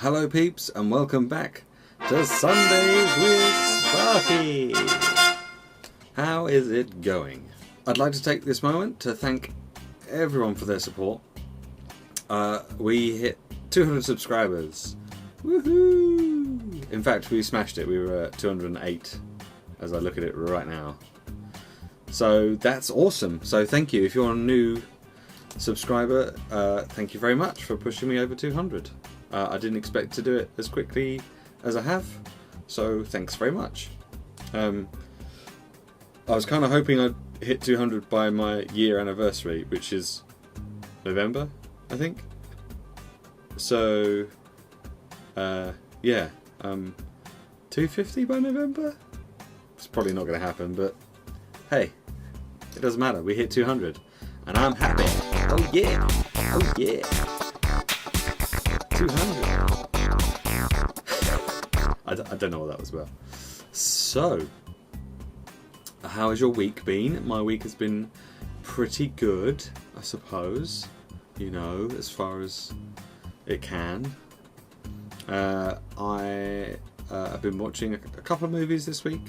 Hello peeps and welcome back to Sundays with Sparky. How is it going? I'd like to take this moment to thank everyone for their support. We hit 200 subscribers. Woohoo! In fact, we smashed it. We were at 208 as I look at it right now. So that's awesome. So thank you. If you're a new subscriber, thank you very much for pushing me over 200. I didn't expect to do it as quickly as I have, so thanks very much. I was kind of hoping I'd hit 200 by my year anniversary, which is November, I think. So, 250 by November? It's probably not going to happen, but hey, it doesn't matter. We hit 200, and I'm happy. Oh yeah! Oh yeah! 200. I don't know what that was about. So, how has your week been? My week has been pretty good, I suppose. You know, as far as it can. I have been watching a couple of movies this week,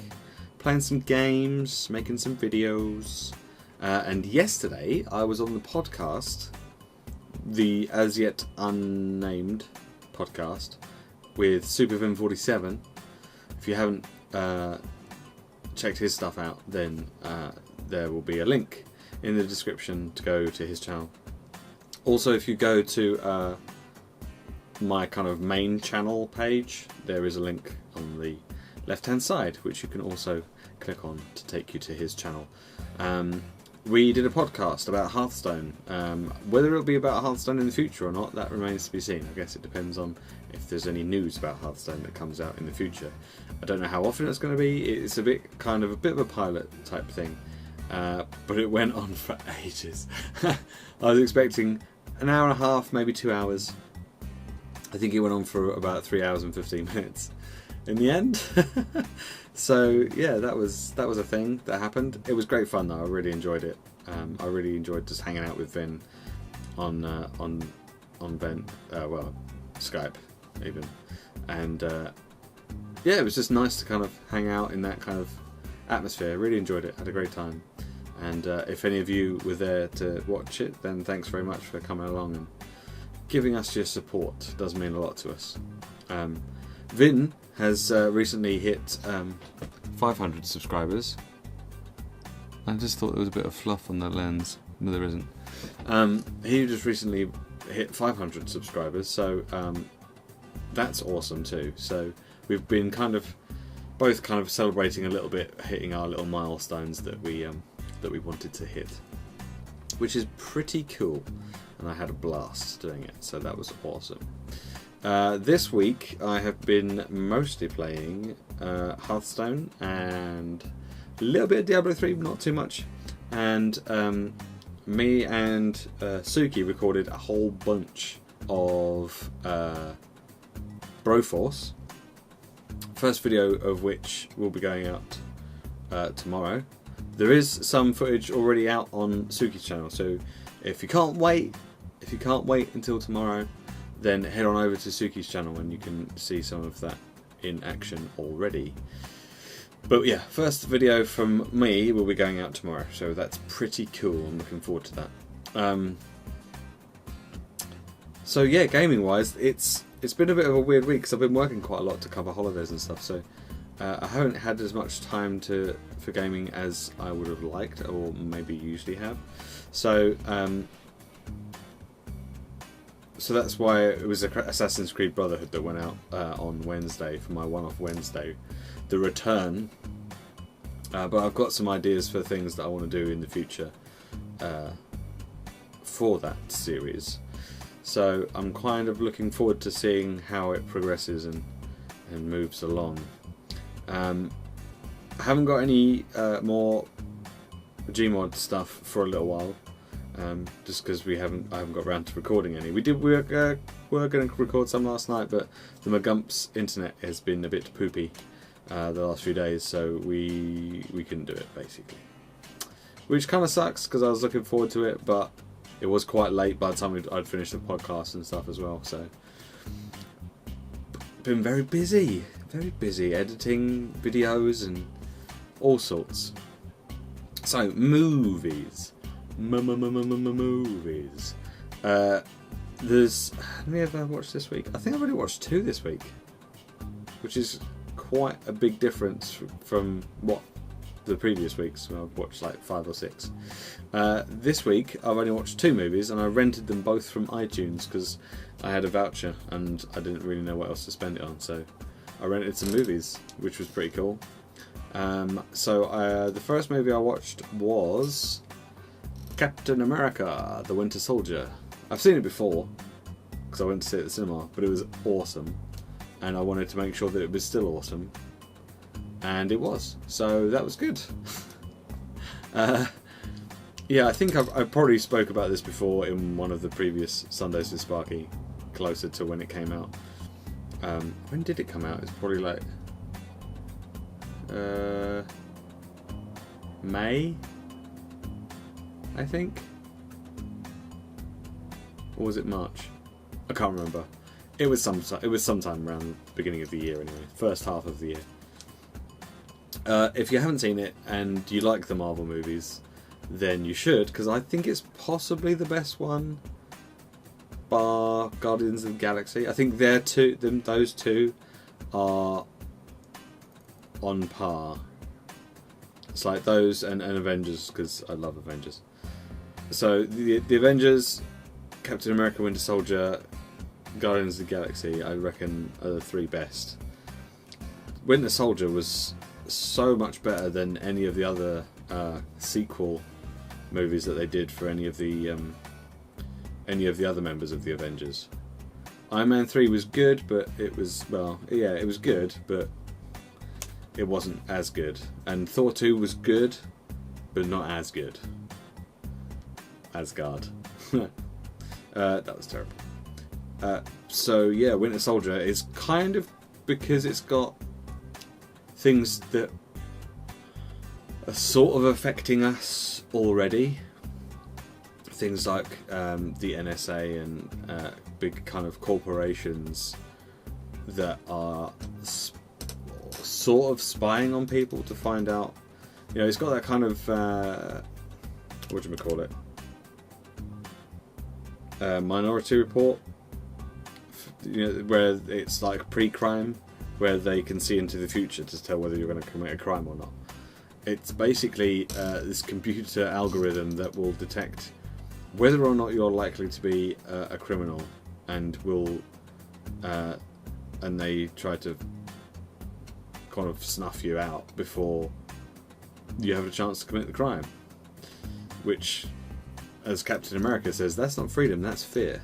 playing some games, making some videos, and yesterday I was on the podcast, the as yet unnamed podcast with SuperVim47. If you haven't checked his stuff out, then there will be a link in the description to go to his channel. Also, if you go to my kind of main channel page, there is a link on the left hand side which you can also click on to take you to his channel. We did a podcast about Hearthstone. Whether it'll be about Hearthstone in the future or not, that remains to be seen. I guess it depends on if there's any news about Hearthstone that comes out in the future. I don't know how often it's going to be. It's a bit of a pilot type thing, but it went on for ages. I was expecting an hour and a half, maybe 2 hours. I think it went on for about 3 hours and 15 minutes in the end. So yeah, that was a thing that happened. It was great fun though. I really enjoyed it. I really enjoyed just hanging out with Vin on Skype even, and yeah, it was just nice to kind of hang out in that kind of atmosphere. Really enjoyed it. Had a great time. And if any of you were there to watch it, then thanks very much for coming along and giving us your support. It does mean a lot to us. Vin has recently hit 500 subscribers. I just thought there was a bit of fluff on the lens, but there isn't. He just recently hit 500 subscribers, so that's awesome too. So we've been both celebrating a little bit, hitting our little milestones that we wanted to hit, which is pretty cool. And I had a blast doing it, so that was awesome. This week I have been mostly playing Hearthstone and a little bit of Diablo 3, not too much. And me and Suki recorded a whole bunch of Broforce. First video of which will be going out tomorrow. There is some footage already out on Suki's channel, so if you can't wait until tomorrow, then head on over to Suki's channel and you can see some of that in action already. But yeah, first video from me will be going out tomorrow, so that's pretty cool. I'm looking forward to that. So yeah, gaming wise, it's been a bit of a weird week because I've been working quite a lot to cover holidays and stuff, so I haven't had as much time for gaming as I would have liked, or maybe usually have. So that's why it was Assassin's Creed Brotherhood that went out on Wednesday for my one-off Wednesday, the return. But I've got some ideas for things that I want to do in the future for that series. So I'm kind of looking forward to seeing how it progresses and moves along. I haven't got any more Gmod stuff for a little while. Just because I haven't got around to recording any. We were going to record some last night, but the Magump's internet has been a bit poopy the last few days, so we couldn't do it basically. Which kind of sucks because I was looking forward to it, but it was quite late by the time I'd finished the podcast and stuff as well. So been very busy editing videos and all sorts. So movies. Movies. There's how many have I watched this week? I think I've only watched 2 this week, which is quite a big difference from what the previous weeks when I've watched like 5 or 6. This week I've only watched 2 movies, and I rented them both from iTunes because I had a voucher and I didn't really know what else to spend it on, so I rented some movies, which was pretty cool. So the first movie I watched was Captain America: The Winter Soldier. I've seen it before because I went to see it at the cinema, but it was awesome, and I wanted to make sure that it was still awesome, and it was. So that was good. Yeah, I think I probably spoke about this before in one of the previous Sundays with Sparky, closer to when it came out. When did it come out? It's probably like May, I think. Or was it March? I can't remember. It was sometime around the beginning of the year anyway. First half of the year. If you haven't seen it and you like the Marvel movies, then you should, because I think it's possibly the best one, bar Guardians of the Galaxy. I think those two are on par. It's like those and Avengers, because I love Avengers. So the Avengers, Captain America, Winter Soldier, Guardians of the Galaxy, I reckon are the 3 best. Winter Soldier was so much better than any of the other sequel movies that they did for any of the other members of the Avengers. Iron Man 3 was good, but it was good, but it wasn't as good. And Thor 2 was good, but not as good. Asgard. That was terrible. So yeah, Winter Soldier is kind of, because it's got things that are sort of affecting us already. Things like the NSA and big kind of corporations that are sort of spying on people to find out. You know, it's got that kind of whatchamacallit, Minority Report. You know, where it's like pre-crime, where they can see into the future to tell whether you're going to commit a crime or not. It's basically this computer algorithm that will detect whether or not you're likely to be a criminal, and and they try to kind of snuff you out before you have a chance to commit the crime. Which, as Captain America says, that's not freedom, that's fear.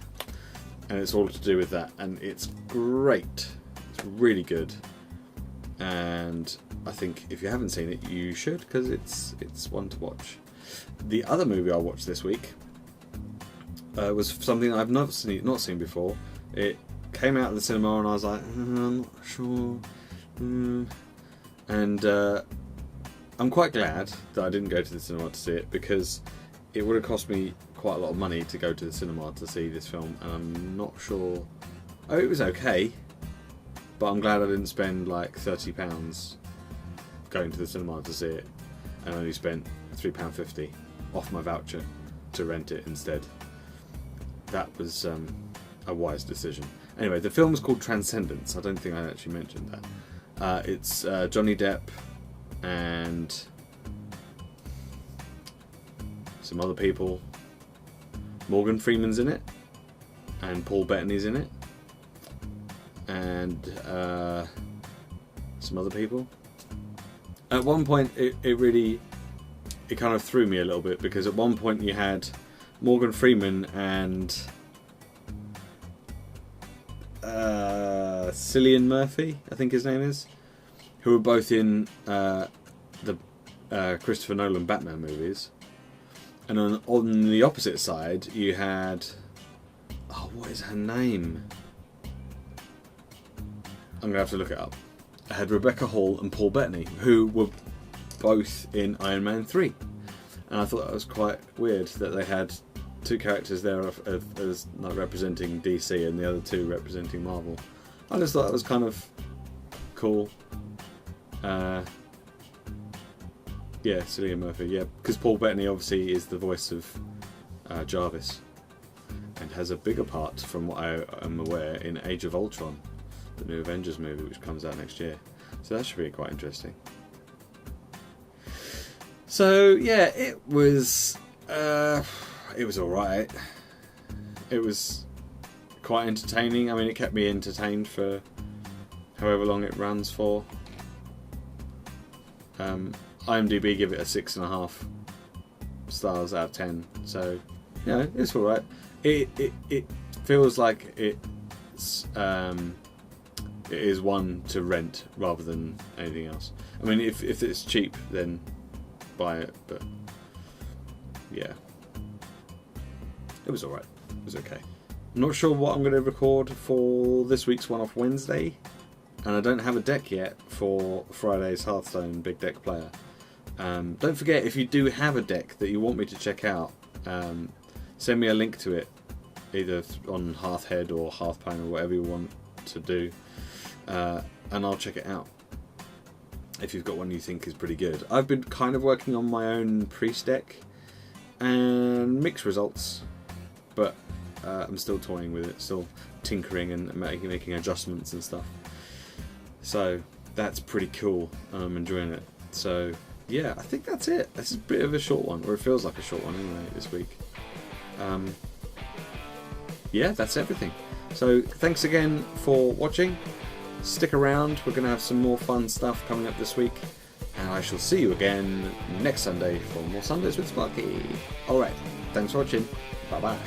And it's all to do with that, and it's great. It's really good, and I think if you haven't seen it, you should, because it's one to watch. The other movie I watched this week was something I've not seen before. It came out of the cinema, and I was like, I'm not sure. And I'm quite glad that I didn't go to the cinema to see it, because it would have cost me quite a lot of money to go to the cinema to see this film, and I'm not sure. Oh, it was okay, but I'm glad I didn't spend like £30 going to the cinema to see it, and only spent £3.50 off my voucher to rent it instead. That was a wise decision. Anyway, the film is called Transcendence. I don't think I actually mentioned that. It's Johnny Depp and some other people. Morgan Freeman's in it, and Paul Bettany's in it, and some other people. At one point, it kind of threw me a little bit, because at one point you had Morgan Freeman and Cillian Murphy, I think his name is, who were both in the Christopher Nolan Batman movies. And on the opposite side, you had... Oh, what is her name? I'm going to have to look it up. I had Rebecca Hall and Paul Bettany, who were both in Iron Man 3. And I thought that was quite weird that they had 2 characters there as like representing DC and the other 2 representing Marvel. I just thought that was kind of cool. Yeah, Cillian Murphy, yeah, because Paul Bettany obviously is the voice of Jarvis and has a bigger part, from what I am aware, in Age of Ultron, the new Avengers movie which comes out next year. So that should be quite interesting. So yeah, it was alright. It was quite entertaining. I mean, it kept me entertained for however long it runs for. IMDb give it a 6.5 stars out of 10. So, you know, it's alright. It feels like it is one to rent rather than anything else. I mean, if it's cheap, then buy it. But yeah, it was alright. It was okay. I'm not sure what I'm going to record for this week's One-Off Wednesday, and I don't have a deck yet for Friday's Hearthstone Big Deck Player. Don't forget, if you do have a deck that you want me to check out, send me a link to it, either on Hearthhead or Hearthpane or whatever you want to do, and I'll check it out if you've got one you think is pretty good. I've been kind of working on my own priest deck and mixed results, but I'm still toying with it, still tinkering and making adjustments and stuff. So that's pretty cool. I'm enjoying it. So yeah, I think that's it. This is a bit of a short one, or it feels like a short one anyway this week. Yeah, that's everything. So thanks again for watching. Stick around, we're going to have some more fun stuff coming up this week, and I shall see you again next Sunday for more Sundays with Sparky. Alright, thanks for watching. Bye bye.